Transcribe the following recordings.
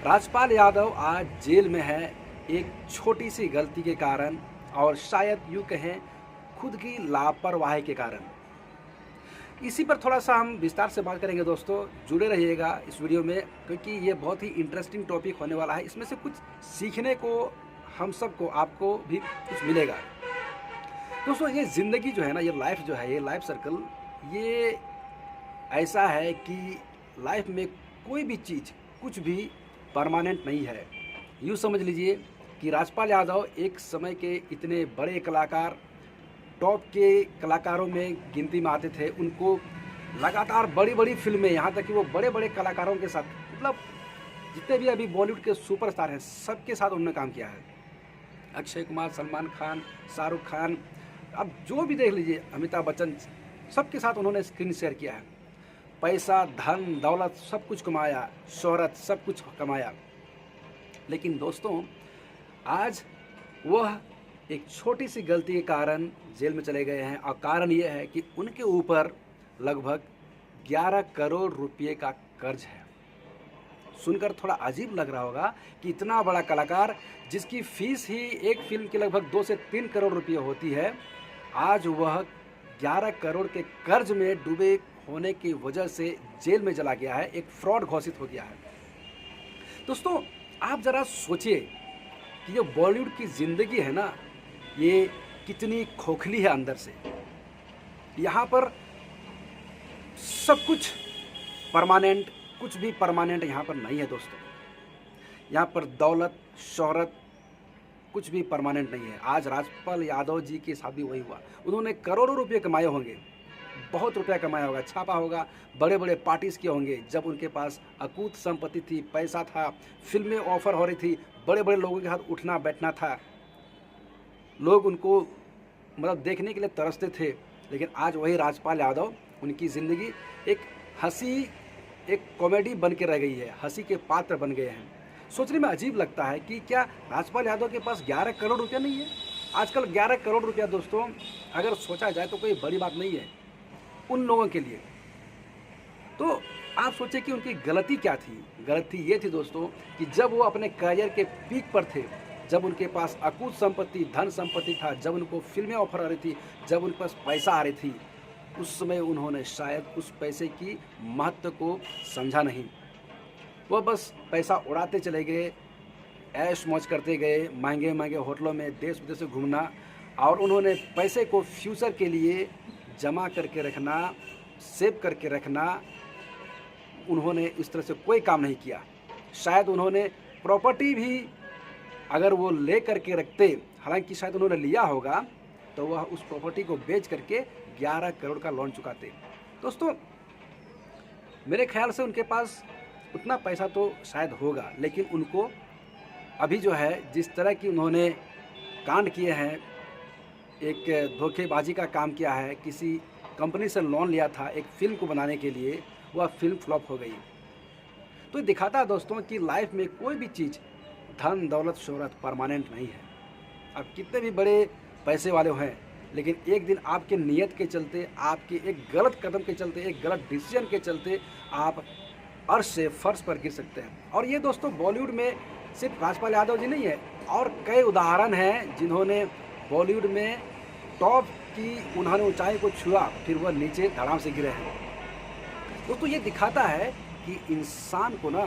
राजपाल यादव आज जेल में है एक छोटी सी गलती के कारण और शायद यूँ कहें खुद की लापरवाही के कारण। इसी पर थोड़ा सा हम विस्तार से बात करेंगे दोस्तों, जुड़े रहिएगा इस वीडियो में क्योंकि ये बहुत ही इंटरेस्टिंग टॉपिक होने वाला है। इसमें से कुछ सीखने को हम सबको आपको भी कुछ मिलेगा। दोस्तों ये ज़िंदगी जो है ना, ये लाइफ जो है, ये लाइफ सर्कल, ये ऐसा है कि लाइफ में कोई भी चीज़ कुछ भी परमानेंट नहीं है। यूँ समझ लीजिए कि राजपाल यादव एक समय के इतने बड़े कलाकार, टॉप के कलाकारों में गिनती में आते थे। उनको लगातार बड़ी बड़ी फिल्में, यहाँ तक कि वो बड़े बड़े कलाकारों के साथ, मतलब जितने भी अभी बॉलीवुड के सुपरस्टार हैं सबके साथ उन्होंने काम किया है। अक्षय कुमार, सलमान खान, शाहरुख खान, अब जो भी देख लीजिए, अमिताभ बच्चन, सबके साथ उन्होंने स्क्रीन शेयर किया है। पैसा, धन, दौलत सब कुछ कमाया, शोहरत सब कुछ कमाया। लेकिन दोस्तों आज वह एक छोटी सी गलती के कारण जेल में चले गए हैं और कारण ये है कि उनके ऊपर लगभग 11 करोड़ रुपए का कर्ज है। सुनकर थोड़ा अजीब लग रहा होगा कि इतना बड़ा कलाकार जिसकी फीस ही एक फिल्म की लगभग 2 से 3 करोड़ रुपए होती है, आज वह 11 करोड़ के कर्ज में डूबे होने की वजह से जेल में चला गया है, एक फ्रॉड घोषित हो गया है। दोस्तों आप ज़रा सोचिए कि ये बॉलीवुड की ज़िंदगी है ना, ये कितनी खोखली है अंदर से। यहाँ पर सब कुछ परमानेंट, कुछ भी परमानेंट यहाँ पर नहीं है दोस्तों। यहाँ पर दौलत, शोहरत कुछ भी परमानेंट नहीं है। आज राजपाल यादव जी के साथ भी वही हुआ। उन्होंने करोड़ों रुपए कमाए होंगे, बहुत रुपया कमाया होगा, छापा होगा, बड़े बड़े पार्टीज किए होंगे। जब उनके पास अकूत संपत्ति थी, पैसा था, फिल्में ऑफर हो रही थी, बड़े बड़े लोगों के साथ उठना बैठना था, लोग उनको मतलब देखने के लिए तरसते थे। लेकिन आज वही राजपाल यादव, उनकी ज़िंदगी एक हंसी, एक कॉमेडी बन के रह गई है, हंसी के पात्र बन गए हैं। सोचने में अजीब लगता है कि क्या राजपाल यादव के पास 11 करोड़ रुपया नहीं है। आजकल 11 करोड़ रुपया दोस्तों अगर सोचा जाए तो कोई बड़ी बात नहीं है उन लोगों के लिए। तो आप सोचिए कि उनकी गलती क्या थी। गलती ये थी दोस्तों कि जब वो अपने करियर के पीक पर थे, जब उनके पास अकूत संपत्ति, धन संपत्ति था, जब उनको फिल्में ऑफर आ रही थी, जब उनके पास पैसा आ रही थी, उस समय उन्होंने शायद उस पैसे की महत्व को समझा नहीं। वह बस पैसा उड़ाते चले गए, ऐश मौज करते गए, महंगे महंगे होटलों में देश विदेश से घूमना, और उन्होंने पैसे को फ्यूचर के लिए जमा करके रखना, सेव करके रखना, उन्होंने इस तरह से कोई काम नहीं किया। शायद उन्होंने प्रॉपर्टी भी अगर वो ले करके रखते, हालांकि शायद उन्होंने लिया होगा, तो वह उस प्रॉपर्टी को बेच करके 11 करोड़ का लोन चुकाते। दोस्तों मेरे ख्याल से उनके पास उतना पैसा तो शायद होगा, लेकिन उनको अभी जो है, जिस तरह की उन्होंने कांड किए हैं, एक धोखेबाजी का काम किया है, किसी कंपनी से लोन लिया था एक फिल्म को बनाने के लिए, वह फिल्म फ्लॉप हो गई। तो ये दिखाता है दोस्तों कि लाइफ में कोई भी चीज़, धन, दौलत, शोहरत परमानेंट नहीं है। आप कितने भी बड़े पैसे वाले हैं, लेकिन एक दिन आपके नियत के चलते, आपके एक गलत कदम के चलते, एक गलत डिसीजन के चलते आप अर्श से फर्श पर गिर सकते हैं। और ये दोस्तों बॉलीवुड में सिर्फ राजपाल यादव जी नहीं है, और कई उदाहरण हैं जिन्होंने बॉलीवुड में टॉप की, उन्होंने ऊंचाई को छुआ, फिर वह नीचे धड़ाम से गिरे हैं। दोस्तों ये दिखाता है कि इंसान को ना,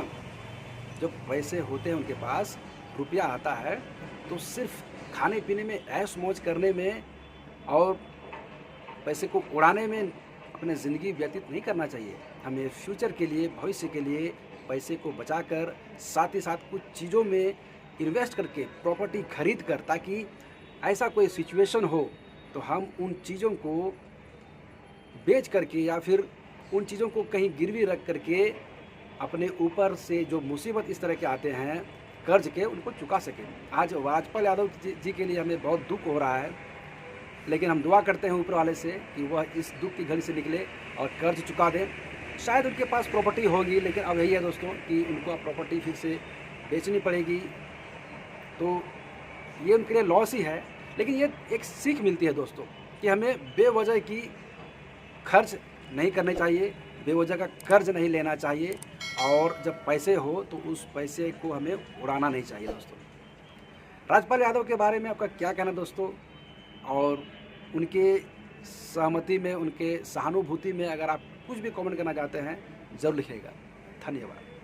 जब पैसे होते हैं, उनके पास रुपया आता है, तो सिर्फ खाने पीने में, ऐश मौज करने में और पैसे को उड़ाने में अपने ज़िंदगी व्यतीत नहीं करना चाहिए। हमें फ्यूचर के लिए, भविष्य के लिए पैसे को बचाकर, साथ ही साथ कुछ चीज़ों में इन्वेस्ट करके, प्रॉपर्टी खरीद कर, ताकि ऐसा कोई सिचुएशन हो तो हम उन चीज़ों को बेच करके या फिर उन चीज़ों को कहीं गिरवी रख करके अपने ऊपर से जो मुसीबत इस तरह के आते हैं कर्ज के, उनको चुका सकें। आज राजपाल यादव जी के लिए हमें बहुत दुख हो रहा है, लेकिन हम दुआ करते हैं ऊपर वाले से कि वह इस दुख की घड़ी से निकले और कर्ज चुका दें। शायद उनके पास प्रॉपर्टी होगी, लेकिन अब यही है दोस्तों कि उनको अब प्रॉपर्टी फिर से बेचनी पड़ेगी, तो ये उनके लिए लॉस ही है। लेकिन ये एक सीख मिलती है दोस्तों कि हमें बेवजह की खर्च नहीं करने चाहिए, बेवजह का कर्ज नहीं लेना चाहिए और जब पैसे हो तो उस पैसे को हमें उड़ाना नहीं चाहिए दोस्तों। राजपाल यादव के बारे में आपका क्या कहना दोस्तों, और उनके सहमति में, उनके सहानुभूति में अगर आप कुछ भी कमेंट करना चाहते हैं ज़रूर लिखिएगा। धन्यवाद।